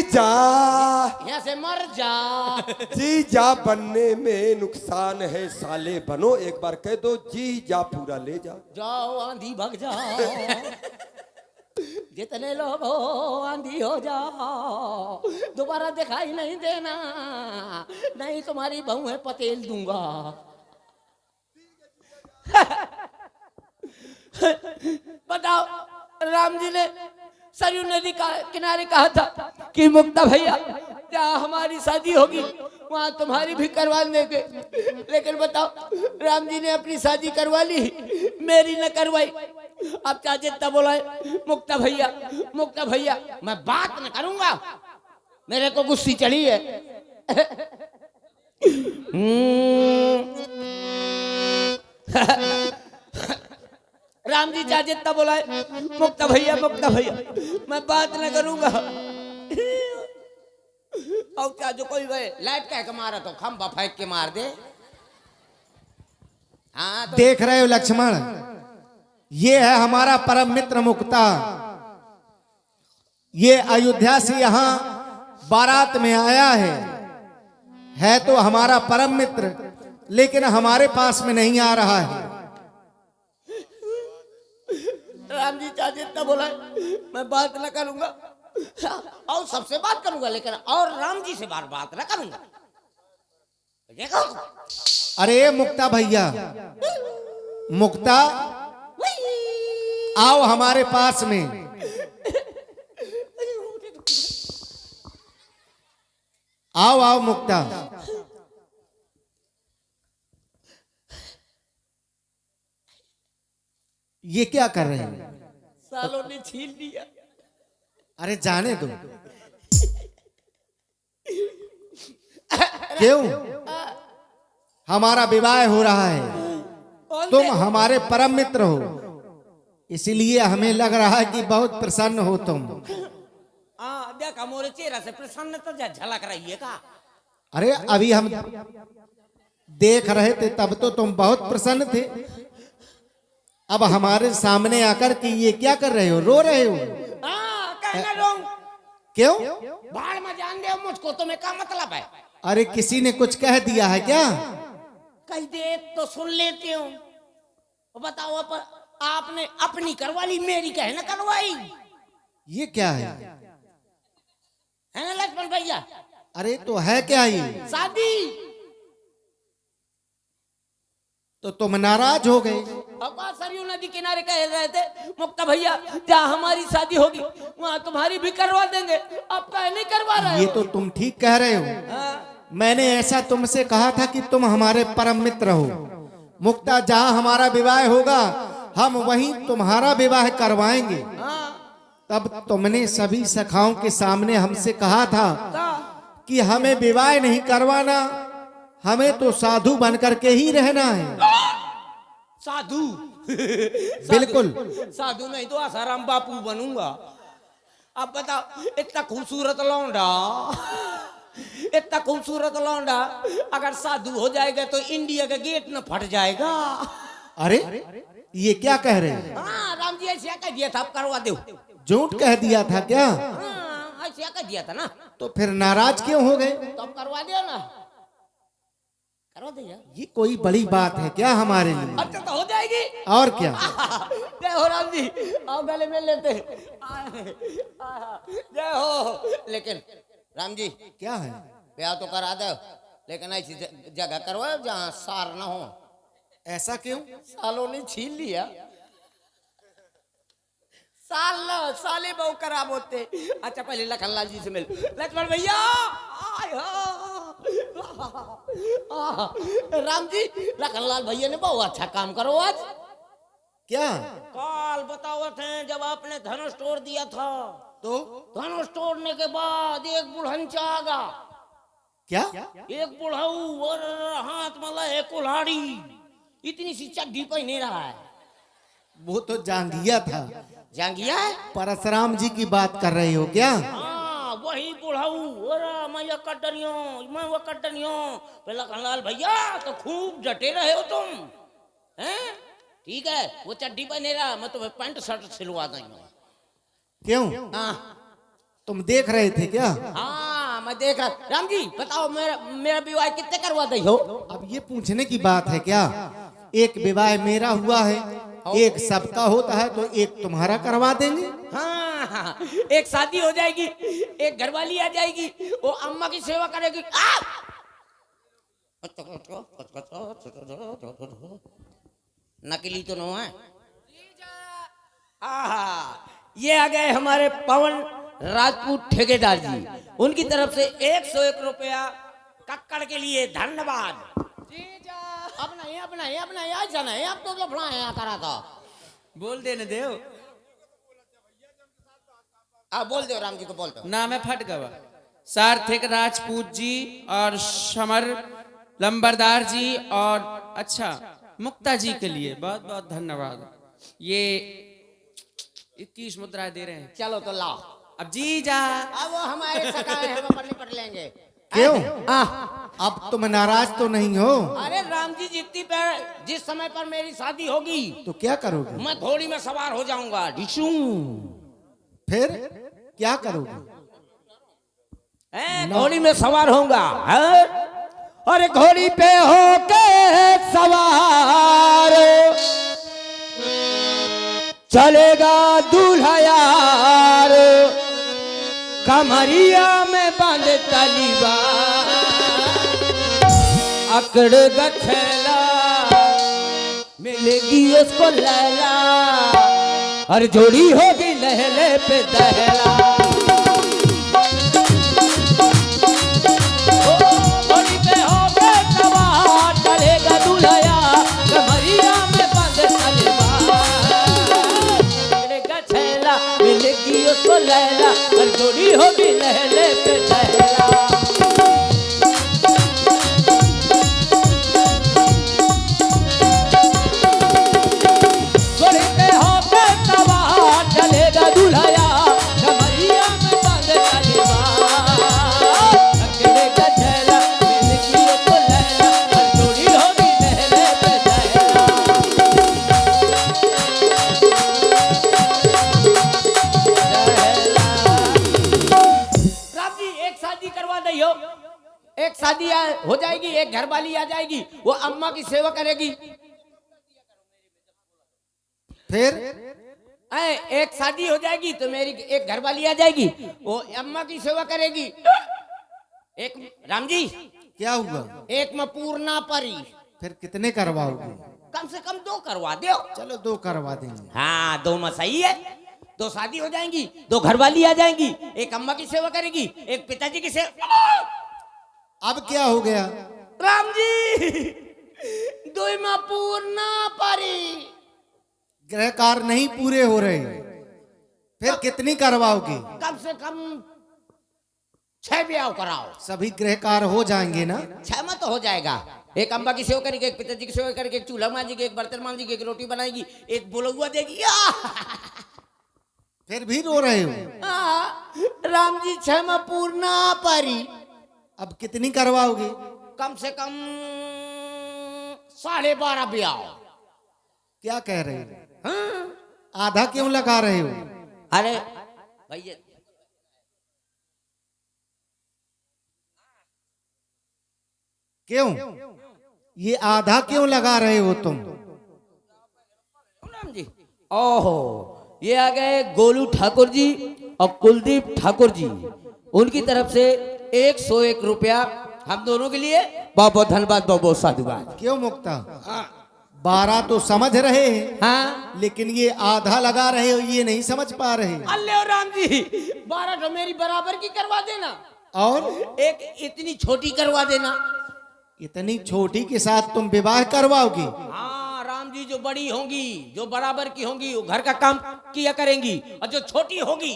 जा यहाँ से मर जा। जी जा बनने में नुकसान है साले बनो, एक बार कह दो जी जा पूरा ले जा। जाओ आंधी भग जाओ, जितने लोग हो आंधी हो जाओ, दोबारा दिखाई नहीं देना, नहीं तुम्हारी बहू है पतेल दूंगा। बताओ, राम जी ने सरयू नदी का किनारे कहा था कि मुक्ता भैया जहाँ हमारी शादी होगी वहाँ तुम्हारी भी करवा देंगे, लेकिन बताओ राम जी ने अपनी शादी करवा ली, मेरी न करवाई। अब चाहे जितना बोलाए मुक्ता भैया मैं बात न करूंगा, मेरे को गुस्सी चढ़ी है। राम जी चाहे जितना बोलाए मुक्ता भैया मैं बात न करूंगा। और क्या जो कोई गए लाइट कह के मारा तो खंभा फेंक के मार दे। हाँ तो देख रहे हो लक्ष्मण, ये है हमारा परम मित्र मुक्ता। ये अयोध्या से यहाँ बारात में आया है तो हमारा परम मित्र, लेकिन हमारे पास में नहीं आ रहा है। राम जी चाहे जितना बोला मैं बात न करूंगा, और सबसे बात करूंगा, लेकिन और राम जी से बात न करूंगा। देखो अरे मुक्ता भैया, मुक्ता आओ हमारे पास में। आओ मुक्ता। ये क्या कर रहे हैं? सालों ने छीन लिया। अरे जाने दो। क्यों? हमारा विवाह हो रहा है, तुम हमारे परम मित्र हो, इसलिए हमें लग रहा है कि बहुत प्रसन्न हो तुम। देखा मोरे चेहरा से प्रसन्नता झलक रही है का? अरे अभी हम देख रहे थे तब तो तुम बहुत प्रसन्न थे, अब हमारे सामने आकर के ये क्या कर रहे हो? रो रहे हो? क्यों? बाढ़ में जान दे मुझको, तुम्हें क्या मतलब है? अरे किसी ने कुछ कह दिया है क्या? कह दे तो सुन लेते हो। बताओ आपने अपनी करवा ली, मेरी कहे ना करवाई। ये क्या है ना लक्ष्मण भैया? अरे तो है क्या ये? शादी। तो तुम नाराज हो गए? अब सरयू नदी किनारे कह रहे थे मुक्ता भैया जहाँ हमारी शादी होगी वहाँ तुम्हारी भी करवा देंगे, अब कहे नहीं करवा रहे ये हो। तो तुम ठीक कह रहे हो। मैंने ऐसा तुमसे कहा था कि तुम हमारे परम मित्र हो। मुक्ता, जहाँ हमारा विवाह होगा हम वहीं तुम्हारा विवाह करवाएंगे। तब तुमने सभी सखाओं के सामने हमसे कहा था कि हमें विवाह नहीं करवाना, हमें तो साधु बनकर के ही रहना है। साधु? बिल्कुल साधु नहीं तो आसाराम बापू बनूंगा। अब बताओ, इतना खूबसूरत लौंडा अगर साधु हो जाएगा तो इंडिया का गेट न फट जाएगा। अरे ये क्या कह रहे हैं? हाँ राम जी ऐसा कह दिया था, अब करवा दो। झूठ कह दिया था क्या? हाँ ऐसा कह दिया था ना। तो फिर नाराज क्यों हो गए? तो अब करवा दो ना, करवा दो यार। ये कोई बड़ी बात है क्या हमारे लिए? अच्छा तो हो जाएगी और क्या। जय हो राम जी, आओ गले मिल लेते। जय हो। लेकिन राम जी क्या है? ब्याह तो करा दो, लेकिन ऐसी जगह करवाओ जहाँ सार ना हो। ऐसा क्यों? सालों ने छीन लिया। साले बहु खराब होते। अच्छा पहले लखनलाल जी से मिल। लक्ष्मण भैया राम जी, लखनलाल भैया ने बहुत अच्छा काम करो आज। क्या? काल बताओ थे जब आपने धनुष तोड़ दिया था, तो धनुष तोड़ने के बाद एक बुढ़ंचा आगा। क्या? एक बुढ़ऊ और हाथ में लहे कुल्हाड़ी, इतनी सी चड्डी पहने रहा है। वो तो जांघिया था। जांगिया है? परशुराम जी की बात कर रहे हो क्या? हाँ वही बुढ़ऊ। मैं कटनियो लखनलाल भैया तो खूब डटे रहे हो तुम हैं? ठीक है, वो चड्डी पहने रहा, मैं तुम्हें पैंट शर्ट सिलवा दूंगा। क्यों? हाँ तुम देख रहे थे क्या? हाँ मैं देख रहा। राम जी बताओ मेरा मेरा विवाह कितने करवा दई हो? अब ये पूछने की बात है क्या? एक विवाह मेरा हुआ है, एक सबका होता है, तो एक तुम्हारा करवा देंगे। हाँ, हाँ एक शादी हो जाएगी, एक घरवाली आ जाएगी, वो अम्मा की सेवा करेगी। नकली तो नहीं है। ये आ गए हमारे पवन राजपूत ठेकेदार जी, उनकी तरफ से 101 रुपया कक्कड़ के लिए धन्यवाद। अपना याद जाना है, अब तो लफड़ा यहाँ करा था। बोल देने देव। बोल दो राम जी को, बोल दो। नाम है फट गवा। सार्थिक राजपूत जी और समर लंबरदार जी और अच्छा मुक्ता जी के लिए बहुत बहुत धन्यवाद। ये 21 मुद्राएं दे रहे हैं। चलो तो लाओ। अब जी जा। अब वो हमारे सकाए हैं, वो पढ़ने पढ़ लेंगे। क्यों? अब तुम नाराज तो नहीं हो? अरे राम जी जिस समय पर मेरी शादी होगी तो क्या करोगे? मैं घोड़ी में सवार हो जाऊंगा। डिशू फिर क्या करोगे? घोड़ी में सवार होऊंगा। अरे घोड़ी पे होके सवार चलेगा दूल्हा यार, कमरिया में बांध तलीबार, अकड़ गठेला मिलेगी उसको लैला, और जोड़ी होगी लहले पे दहला। घोड़ी पे होके सवार चलेगा दूल्हा यार, कमरिया में बांध तलीबार, अकड़ गठेला मिलेगी उसको लैला, और जोड़ी होगी लहले पे दहला। एक शादी हो जाएगी, एक घरवाली आ जाएगी, वो अम्मा की सेवा करेगी। फिर एक शादी हो जाएगी तो मेरी एक घरवाली आ जाएगी, वो अम्मा की सेवा करेगी। एक राम जी क्या हुआ? एक में पूर्णा परी। फिर कितने करवाओगे? कम से कम 2 करवा दो। चलो 2 करवा देंगे। हाँ 2 में सही है। 2 शादी हो जाएंगी, 2 घरवाली आ जाएंगी, एक अम्मा की सेवा करेगी, एक पिताजी की सेवा। अब क्या हो गया? राम जी 2 में पूर्णा परी। गृह कार्य नहीं पूरे हो रहे, फिर कितनी करवाओगे? कम से कम 6 ब्याह कराओ। सभी गृह कार्य हो जाएंगे ना? 6 में तो हो जाएगा। एक अम्बा की सेवा करेगी, एक पिताजी की सेवा करेगी, एक चूल्हा मांजेगी, एक बर्तन मांजेगी, एक रोटी बनाएगी, एक बुलगुआ देगी। फिर भी रो रहे हो? राम जी 6 में पूर्णा परी। अब कितनी करवाओगे? कम से कम 12.5 ब्याह। क्या कह रहे हो? आधा क्यों लगा रहे हो? अरे भैया क्यों ये आधा क्यों लगा रहे हो तुम? राम जी ओहो ये आ गए गोलू ठाकुर जी और कुलदीप ठाकुर जी, उनकी तरफ से 101 रुपया हम दोनों के लिए बहुत बहुत धन्यवाद, बहुत बहुत साधुवाद। क्यों मुक्ता? 12 तो समझ रहे हैं, हाँ लेकिन ये आधा लगा रहे हो, ये नहीं समझ पा रहे। अल्ले राम जी 12 तो मेरी बराबर की करवा देना, और एक इतनी छोटी करवा देना। इतनी छोटी के साथ तुम विवाह करवाओगे? हाँ राम जी जो बड़ी होंगी, जो बराबर की होंगी, वो घर का काम किया करेंगी, और जो छोटी होगी